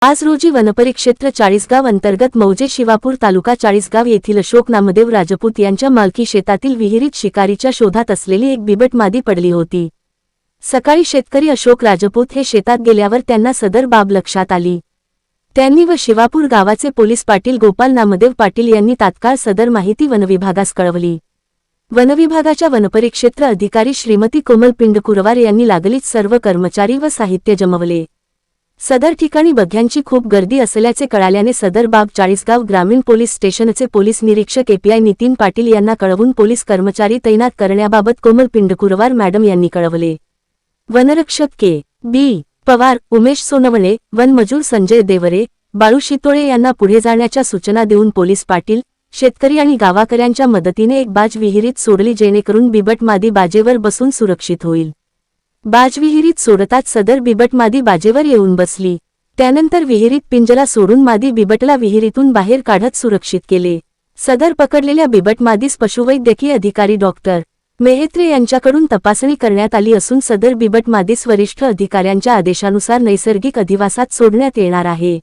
आज रोजी वनपरिक्षेत्र चाळीसगाव अंतर्गत मौजे शिवापूर तालुका चाळीसगाव येथील अशोक नामदेव राजपूत यांच्या मालकी शेतातील विहिरीत शिकारीच्या शोधात असलेली एक बिबट मादी पडली होती। सकाळी शेतकरी अशोक राजपूत हे शेतात गेल्यावर त्यांना सदर बाब लक्षात आली। त्यांनी व शिवापूर गावाचे पोलीस पाटील गोपाल नामदेव पाटील यांनी तात्काळ सदर माहिती वनविभागास कळवली। वनविभागाच्या वनपरिक्षेत्र अधिकारी श्रीमती कोमल पिंडकुरवार यांनी लागलीच सर्व कर्मचारी व साहित्य जमवले। सदर ठिकाणी बघ्यांची खूप गर्दी असल्याचे कळाल्याने सदर बाब चाळीसगाव ग्रामीण पोलीस स्टेशनचे पोलीस निरीक्षक एपीआय नितीन पाटील यांना कळवून पोलीस कर्मचारी तैनात करण्याबाबत कोमल पिंडकुरवार मॅडम यांनी कळवले। वनरक्षक के. बी. पवार, उमेश सोनवणे, वनमजूर संजय देवरे, बाळू शितोळे यांना पुढे जाण्याच्या सूचना देऊन पोलीस पाटील, शेतकरी आणि गावाकऱ्यांच्या मदतीने एक बाज विहिरीत सोडली जेणेकरून बिबट मादी बाजेवर बसून सुरक्षित होईल। बाज विहिरीत सोडताच सदर बिबट मादी बाजेवर येऊन बसली। त्यानंतर विहिरीत पिंजरा सोडून मादी बिबटला विहिरीतून बाहेर काढत सुरक्षित केले। सदर पकडलेल्या बिबट मादीस पशुवैद्यकीय अधिकारी डॉक्टर मेहत्रे यांच्याकडून तपासणी करण्यात आली असून सदर बिबट मादीस वरिष्ठ अधिकाऱ्यांच्या आदेशानुसार नैसर्गिक अधिवासात सोडण्यात येणार आहे।